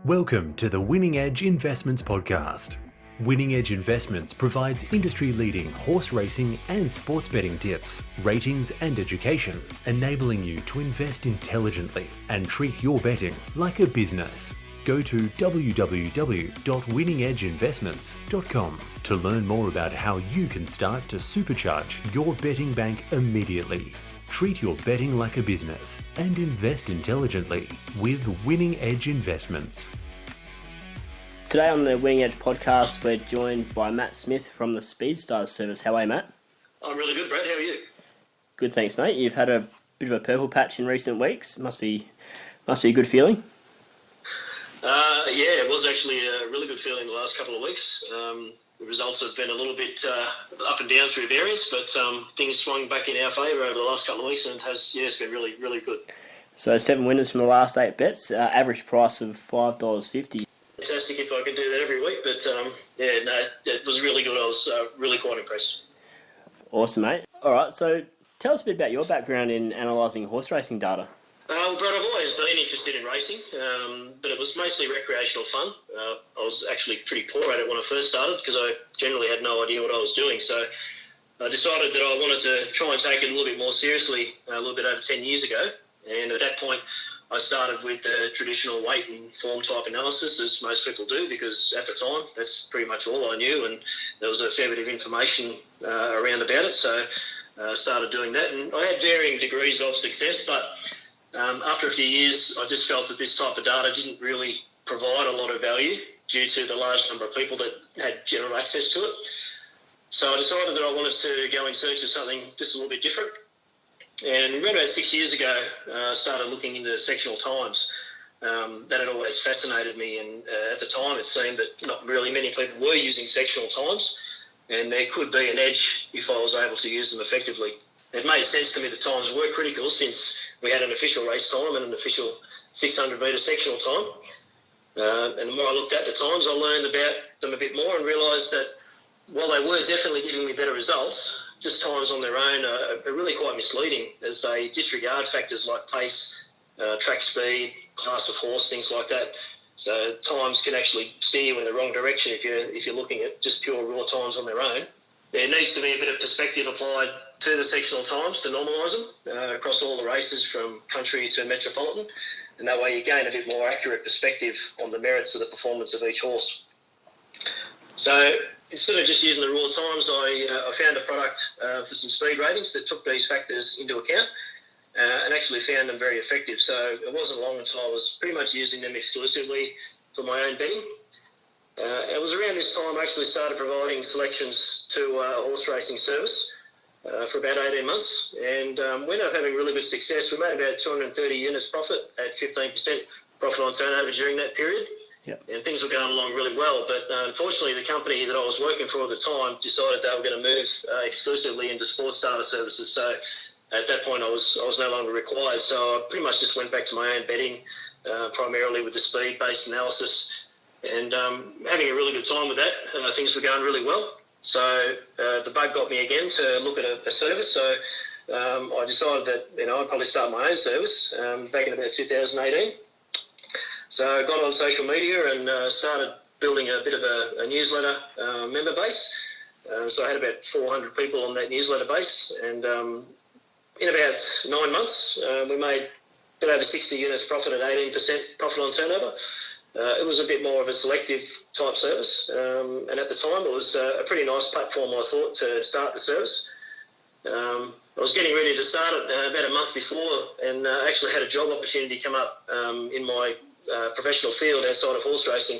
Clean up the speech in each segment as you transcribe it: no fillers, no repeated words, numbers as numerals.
Welcome to the Winning Edge Investments Podcast. Winning Edge Investments provides industry-leading horse racing and sports betting tips, ratings and education, enabling you to invest intelligently and treat your betting like a business. Go to www.winningedgeinvestments.com to learn more about how you can start to supercharge your betting bank immediately. Treat your betting like a business and invest intelligently with Winning Edge Investments. Today on the Winning Edge podcast, we're joined by Matt Smith from the Speedstar service. How are you, Matt? I'm really good, Brad. How are you? Good, thanks, mate. You've had a bit of a purple patch in recent weeks. Must be a good feeling. Yeah, it was actually a really good feeling the last couple of weeks. The results have been a little bit up and down through variance, but things swung back in our favour over the last couple of weeks, and it's been really, really good. So 7 winners from the last 8 bets, average price of $5.50. Fantastic if I could do that every week, but it was really good. I was really quite impressed. Awesome, mate. All right, so tell us a bit about your background in analysing horse racing data. Well, Brad, I've always been interested in racing, but it was mostly recreational fun. I was actually pretty poor at it when I first started because I generally had no idea what I was doing. So I decided that I wanted to try and take it a little bit more seriously a little bit over 10 years ago. And at that point, I started with the traditional weight and form type analysis, as most people do, because at the time, that's pretty much all I knew, and there was a fair bit of information around about it. So I started doing that, and I had varying degrees of success, but after a few years, I just felt that this type of data didn't really provide a lot of value due to the large number of people that had general access to it. So I decided that I wanted to go in search of something just a little bit different. And around about 6 years ago, I started looking into sectional times. That had always fascinated me, and at the time it seemed that not really many people were using sectional times, and there could be an edge if I was able to use them effectively. It made sense to me that times were critical since we had an official race time and an official 600 metre sectional time. And the more I looked at the times, I learned about them a bit more and realised that while they were definitely giving me better results, just times on their own are really quite misleading as they disregard factors like pace, track speed, class of horse, things like that. So times can actually steer you in the wrong direction if you're looking at just pure raw times on their own. There needs to be a bit of perspective applied to the sectional times to normalise them across all the races from country to metropolitan, and that way you gain a bit more accurate perspective on the merits of the performance of each horse. So instead of just using the raw times, I found a product for some speed ratings that took these factors into account and actually found them very effective. So it wasn't long until I was pretty much using them exclusively for my own betting. It was around this time I actually started providing selections to a horse racing service for about 18 months, and we ended up having really good success. We made about 230 units profit at 15% profit on turnover during that period. Yep. And things were going along really well, but unfortunately the company that I was working for at the time decided they were going to move exclusively into sports data services. So at that point I was no longer required, so I pretty much just went back to my own betting, primarily with the speed-based analysis, and having a really good time with that. Things were going really well. So the bug got me again to look at a service. So I decided that I'd probably start my own service back in about 2018. So I got on social media and started building a bit of a newsletter member base. So I had about 400 people on that newsletter base, and in about 9 months we made a bit over 60 units profit at 18% profit on turnover. It was a bit more of a selective type service, and at the time it was a pretty nice platform, I thought, to start the service. I was getting ready to start it about a month before, and actually had a job opportunity come up in my professional field outside of horse racing,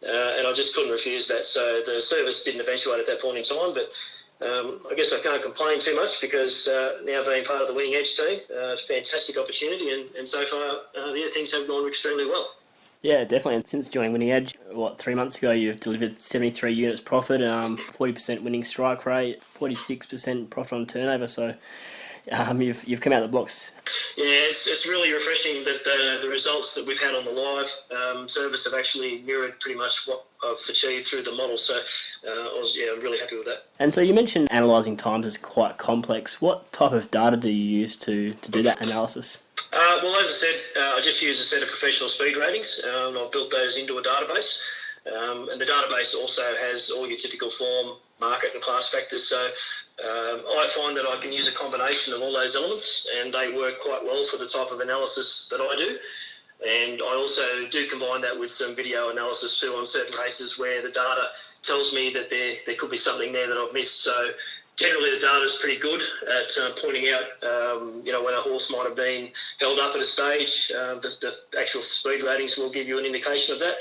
and I just couldn't refuse that. So the service didn't eventuate at that point in time, but I guess I can't complain too much because now being part of the Winning Edge team, it's a fantastic opportunity, and so far things have gone extremely well. Yeah, definitely. And since joining Winning Edge, 3 months ago, you've delivered 73 units profit, 40% winning strike rate, 46% profit on turnover. So, You've come out of the blocks. Yeah, it's really refreshing that the results that we've had on the live service have actually mirrored pretty much what I've achieved through the model. So I'm really happy with that. And so you mentioned analysing times is quite complex. What type of data do you use to do that analysis? Well, as I said, I just use a set of professional speed ratings. I've built those into a database. And the database also has all your typical form, market and class factors. So I find that I can use a combination of all those elements, and they work quite well for the type of analysis that I do. And I also do combine that with some video analysis too on certain races where the data tells me that there could be something there that I've missed. So generally the data is pretty good at pointing out, when a horse might have been held up at a stage. The actual speed ratings will give you an indication of that.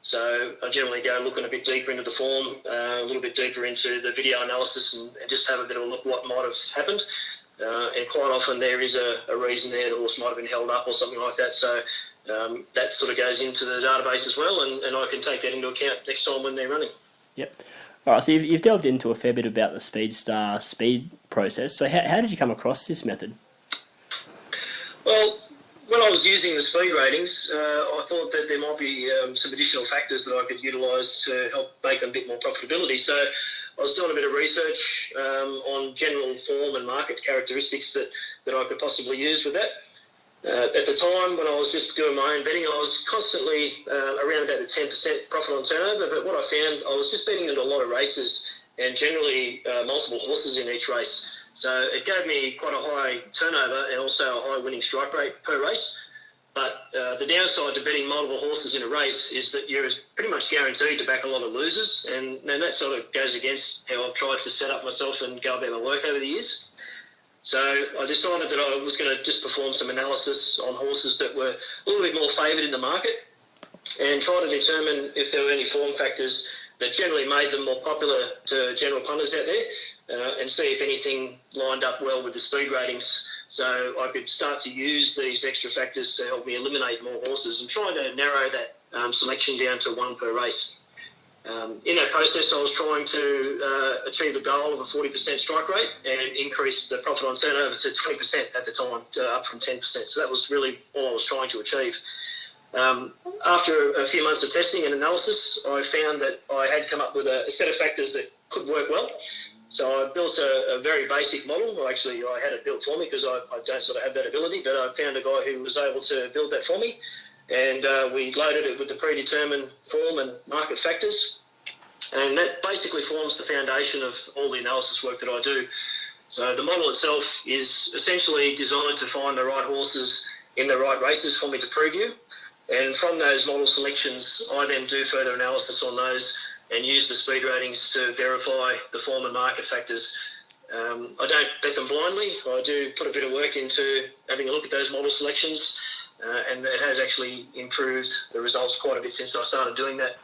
So I generally go looking a bit deeper into the form, a little bit deeper into the video analysis and just have a bit of a look what might have happened. And quite often there is a reason there. The horse might have been held up or something like that. So that sort of goes into the database as well, and I can take that into account next time when they're running. Yep. All right, so you've delved into a fair bit about the Speedstar speed process. So how did you come across this method? Well, when I was using the speed ratings, I thought that there might be some additional factors that I could utilise to help make them a bit more profitability. So I was doing a bit of research on general form and market characteristics that I could possibly use with that. At the time when I was just doing my own betting, I was constantly around about the 10% profit on turnover, but what I found, I was just betting into a lot of races and generally multiple horses in each race. So it gave me quite a high turnover and also a high winning strike rate per race. But the downside to betting multiple horses in a race is that you're pretty much guaranteed to back a lot of losers, and that sort of goes against how I've tried to set up myself and go about my work over the years. So I decided that I was going to just perform some analysis on horses that were a little bit more favoured in the market and try to determine if there were any form factors that generally made them more popular to general punters out there, and see if anything lined up well with the speed ratings. So I could start to use these extra factors to help me eliminate more horses and try to narrow that selection down to one per race. In that process, I was trying to achieve a goal of a 40% strike rate and increase the profit on turnover to 20% at the time, up from 10%. So that was really all I was trying to achieve. After a few months of testing and analysis, I found that I had come up with a set of factors that could work well. So I built a very basic model. Well, actually, I had it built for me because I don't sort of have that ability, but I found a guy who was able to build that for me. And we loaded it with the predetermined form and market factors. And that basically forms the foundation of all the analysis work that I do. So the model itself is essentially designed to find the right horses in the right races for me to preview. And from those model selections, I then do further analysis on those and use the speed ratings to verify the form and market factors. I don't bet them blindly. I do put a bit of work into having a look at those model selections, and it has actually improved the results quite a bit since I started doing that.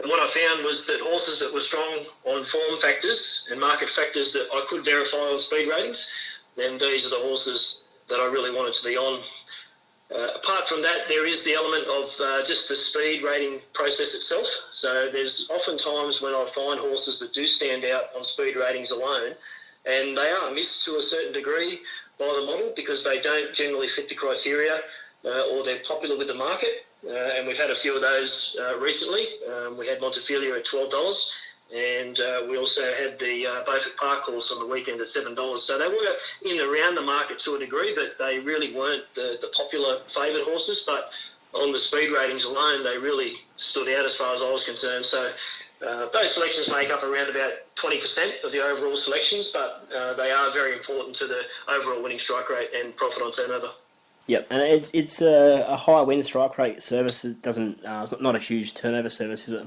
And what I found was that horses that were strong on form factors and market factors that I could verify on speed ratings, then these are the horses that I really wanted to be on. Apart from that, there is the element of just the speed rating process itself. So there's often times when I find horses that do stand out on speed ratings alone, and they are missed to a certain degree by the model because they don't generally fit the criteria or they're popular with the market. And we've had a few of those recently. We had Montefilia at $12, and we also had the Beaufort Park horse on the weekend at $7. So they were in around the market to a degree, but they really weren't the popular favoured horses. But on the speed ratings alone, they really stood out as far as I was concerned. So those selections make up around about 20% of the overall selections, but they are very important to the overall winning strike rate and profit on turnover. Yep, and it's a high win strike rate service. It doesn't it's not a huge turnover service, is it?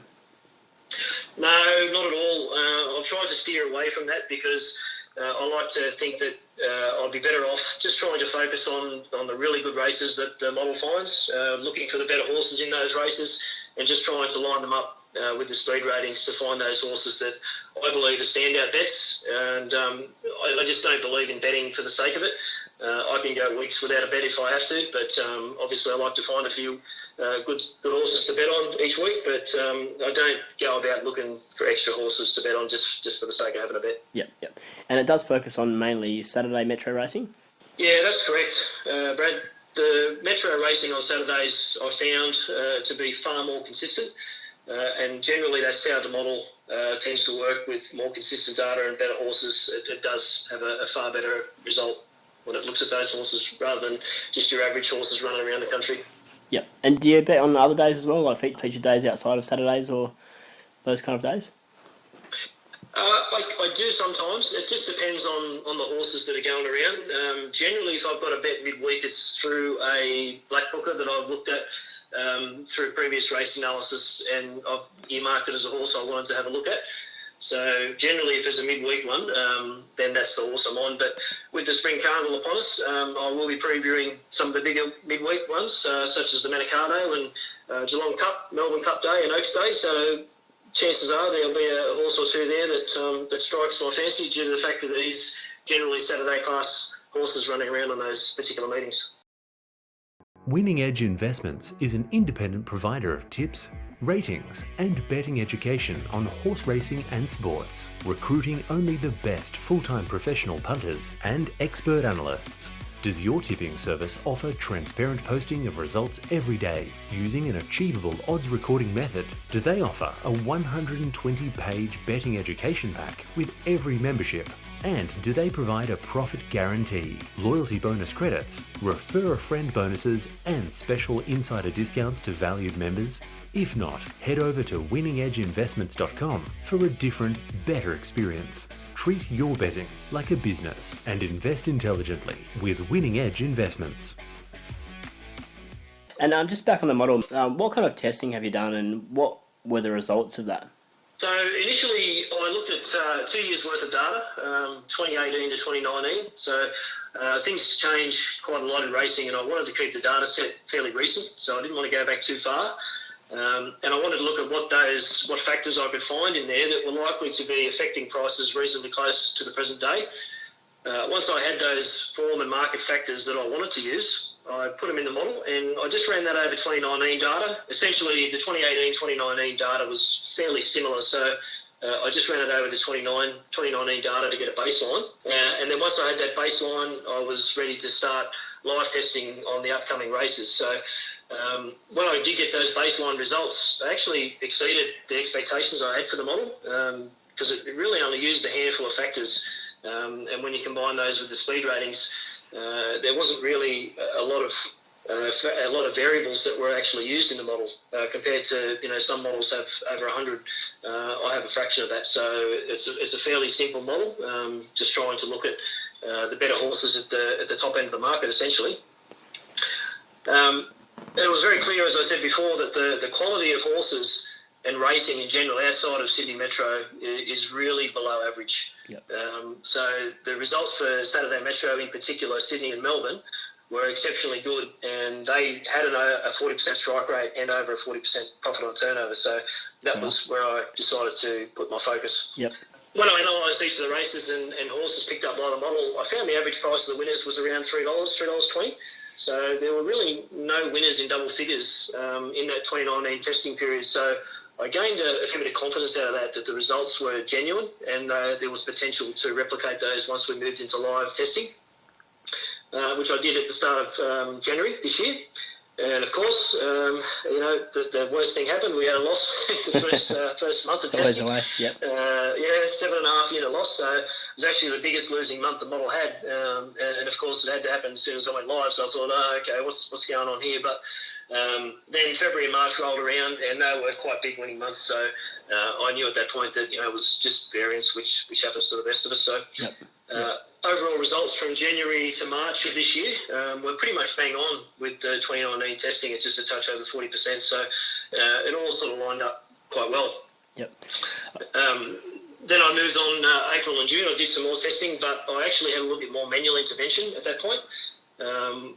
No, not at all. I've tried to steer away from that because I like to think that I'd be better off just trying to focus on the really good races that the model finds, looking for the better horses in those races, and just trying to line them up with the speed ratings to find those horses that I believe are standout bets. And I just don't believe in betting for the sake of it. I can go weeks without a bet if I have to, but obviously I like to find a few good horses to bet on each week, but I don't go about looking for extra horses to bet on just for the sake of having a bet. Yep. And it does focus on mainly Saturday metro racing? Yeah, that's correct, Brad. The metro racing on Saturdays I found to be far more consistent, and generally that's how the model tends to work with more consistent data and better horses. It does have a far better result when it looks at those horses rather than just your average horses running around the country. Yep. And do you bet on other days as well, like featured days outside of Saturdays or those kind of days? I do sometimes. It just depends on the horses that are going around. Generally, if I've got a bet midweek, it's through a black booker that I've looked at through previous race analysis, and I've earmarked it as a horse I wanted to have a look at. So generally, if there's a midweek one, then that's the horse I'm on. But with the Spring Carnival upon us, I will be previewing some of the bigger midweek ones, such as the Manikato and Geelong Cup, Melbourne Cup Day and Oaks Day. So chances are there'll be a horse or two there that strikes my fancy due to the fact that these generally Saturday class horses running around on those particular meetings. Winning Edge Investments is an independent provider of tips, ratings, and betting education on horse racing and sports, recruiting only the best full-time professional punters and expert analysts. Does your tipping service offer transparent posting of results every day using an achievable odds recording method? Do they offer a 120-page betting education pack with every membership? And do they provide a profit guarantee, loyalty bonus credits, refer a friend bonuses, and special insider discounts to valued members? If not, head over to winningedgeinvestments.com for a different, better experience. Treat your betting like a business and invest intelligently with Winning Edge Investments. And just back on the model, what kind of testing have you done and what were the results of that? So initially I looked at 2 years worth of data, 2018 to 2019. So things changed quite a lot in racing and I wanted to keep the data set fairly recent. So I didn't want to go back too far. And I wanted to look at what factors I could find in there that were likely to be affecting prices reasonably close to the present day. Once I had those form and market factors that I wanted to use, I put them in the model and I just ran that over 2019 data. Essentially, the 2018-2019 data was fairly similar, so I just ran it over the 2019 data to get a baseline. And then once I had that baseline, I was ready to start live testing on the upcoming races. So when I did get those baseline results, they actually exceeded the expectations I had for the model because it really only used a handful of factors. And when you combine those with the speed ratings, there wasn't really a lot of variables that were actually used in the model compared to some models have over 100. I have a fraction of that, so it's a fairly simple model. Just trying to look at the better horses at the top end of the market, essentially. It was very clear, as I said before, that the quality of horses and racing in general outside of Sydney Metro is really below average. Yep. So the results for Saturday Metro, in particular Sydney and Melbourne, were exceptionally good, and they had a 40% strike rate and over a 40% profit on turnover. So that was where I decided to put my focus. Yep. When I analysed each of the races and horses picked up by the model, I found the average price of the winners was around $3, $3.20. So there were really no winners in double figures in that 2019 testing period. So I gained a fair bit of confidence out of that the results were genuine and there was potential to replicate those once we moved into live testing, which I did at the start of January this year. And of course, the worst thing happened. We had a loss the first month of testing. Away. Yep. 7.5 unit loss. So it was actually the biggest losing month the model had. And of course, it had to happen as soon as I went live. So I thought, okay, what's going on here? But then February and March rolled around, and they were quite big winning months. So I knew at that point that it was just variance, which happens to the best of us. So. Yep. Overall results from January to March of this year were pretty much bang on with the 2019 testing. It's just a touch over 40%. So it all sort of lined up quite well. Yep. Then I moved on April and June. I did some more testing, but I actually had a little bit more manual intervention at that point,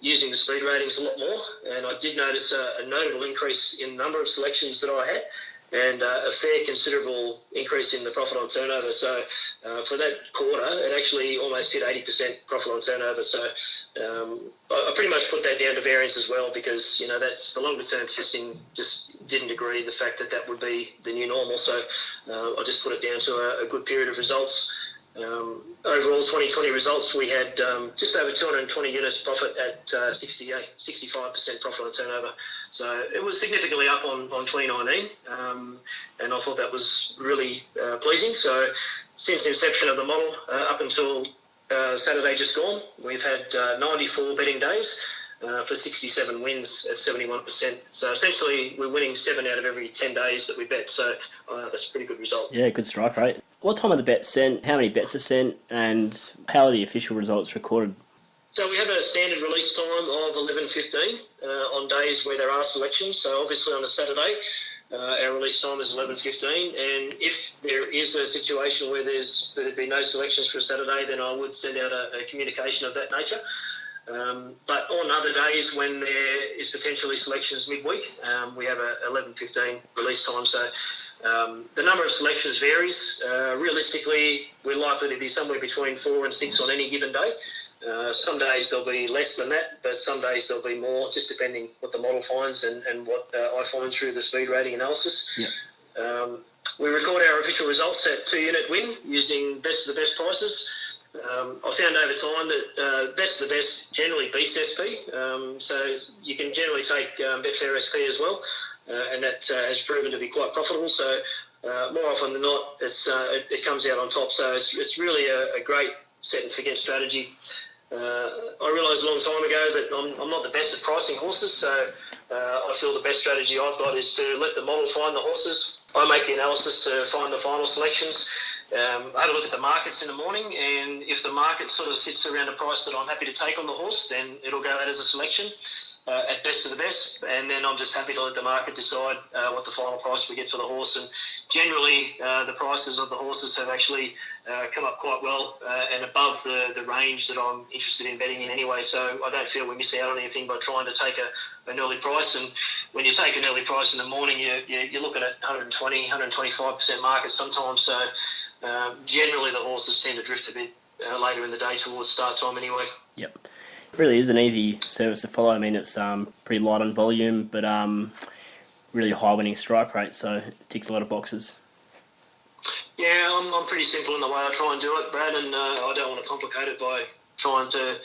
using the speed ratings a lot more. And I did notice a notable increase in the number of selections that I had, and a fair considerable increase in the profit on turnover. So for that quarter, it actually almost hit 80% profit on turnover. So I pretty much put that down to variance as well, because that's the longer term testing just didn't agree the fact that would be the new normal. So I just put it down to a good period of results. Overall 2020 results, we had just over 220 units profit at 65% profit on turnover. So it was significantly up on 2019, and I thought that was really pleasing. So since the inception of the model up until Saturday just gone, we've had 94 betting days for 67 wins at 71%. So essentially we're winning 7 out of every 10 days that we bet. So that's a pretty good result. Yeah, good strike rate. What time are the bets sent? How many bets are sent? And how are the official results recorded? So we have a standard release time of 11:15 on days where there are selections. So obviously on a Saturday, our release time is 11:15, and if there is a situation where there'd be no selections for a Saturday, then I would send out a communication of that nature. But on other days when there is potentially selections midweek, we have a 11:15 release time. So the number of selections varies. Realistically, we're likely to be somewhere between 4 and 6 on any given day. Some days there'll be less than that, but some days there'll be more, just depending what the model finds and what I find through the speed rating analysis. Yep. We record our official results at 2-unit win using best of the best prices. I found over time that best of the best generally beats SP, so you can generally take Betfair SP as well, and that has proven to be quite profitable. So more often than not, it comes out on top. So it's really a great set and forget strategy. I realised a long time ago that I'm not the best at pricing horses, so I feel the best strategy I've got is to let the model find the horses. I make the analysis to find the final selections. I had a look at the markets in the morning, and if the market sort of sits around a price that I'm happy to take on the horse, then it'll go out as a selection at best of the best, and then I'm just happy to let the market decide what the final price we get for the horse. And generally the prices of the horses have actually come up quite well and above the range that I'm interested in betting in anyway, so I don't feel we miss out on anything by trying to take an early price. And when you take an early price in the morning, you're looking at 120, 125% market sometimes, so generally the horses tend to drift a bit later in the day towards start time anyway. Yep. It really is an easy service to follow. I mean, it's pretty light on volume, but really high winning strike rate, so it ticks a lot of boxes. Yeah, I'm pretty simple in the way I try and do it, Brad, and I don't want to complicate it by trying to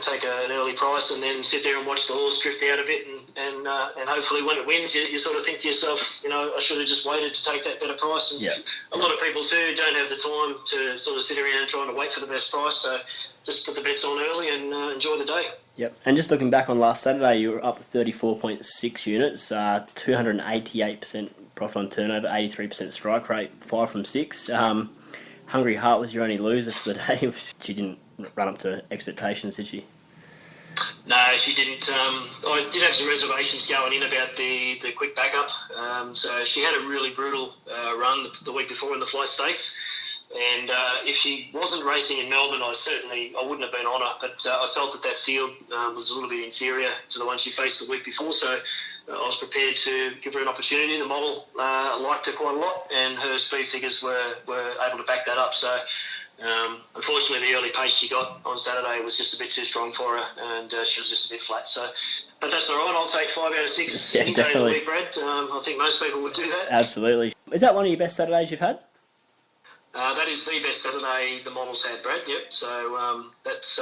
take an early price and then sit there and watch the horse drift out a bit, and hopefully when it wins, you sort of think to yourself, I should have just waited to take that better price. And yeah. A lot of people too don't have the time to sort of sit around trying to wait for the best price, so just put the bets on early and enjoy the day. Yep. And just looking back on last Saturday, you were up 34.6 units, 288% profit on turnover, 83% strike rate, 5 from 6. Hungry Heart was your only loser for the day. She didn't run up to expectations, did she? No, she didn't. I did have some reservations going in about the quick backup. So she had a really brutal run the week before in the Flight Stakes. And if she wasn't racing in Melbourne, I wouldn't have been on her. But I felt that field was a little bit inferior to the one she faced the week before. So I was prepared to give her an opportunity. The model liked her quite a lot, and her speed figures were able to back that up. So unfortunately, the early pace she got on Saturday was just a bit too strong for her, and she was just a bit flat. So, but that's all right. I'll take 5 out of 6 any day of the week, Brad. I think most people would do that. Absolutely. Is that one of your best Saturdays you've had? That is the best Saturday the model's had, Brad. Yep. So that's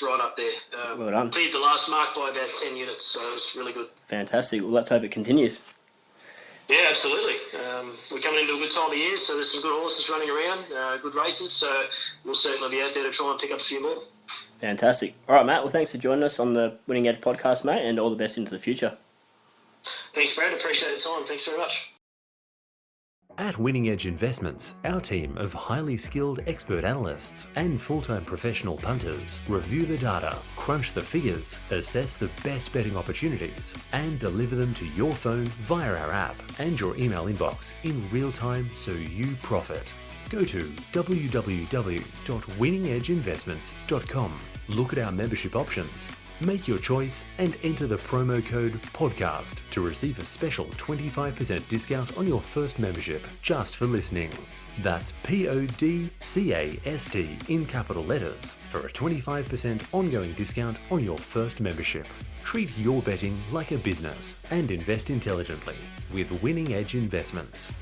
right up there. Well done. Beat the last mark by about 10 units, so it's really good. Fantastic. Well, let's hope it continues. Yeah, absolutely. We're coming into a good time of year, so there's some good horses running around, good races, so we'll certainly be out there to try and pick up a few more. Fantastic. All right, Matt. Well, thanks for joining us on the Winning Edge podcast, mate, and all the best into the future. Thanks, Brad. Appreciate the time. Thanks very much. At Winning Edge Investments, our team of highly skilled expert analysts and full-time professional punters review the data, crunch the figures, assess the best betting opportunities, and deliver them to your phone via our app and your email inbox in real time so you profit. Go to www.winningedgeinvestments.com, look at our membership options, Make your choice and enter the promo code PODCAST to receive a special 25% discount on your first membership just for listening. That's PODCAST in capital letters for a 25% ongoing discount on your first membership. Treat your betting like a business and invest intelligently with Winning Edge Investments.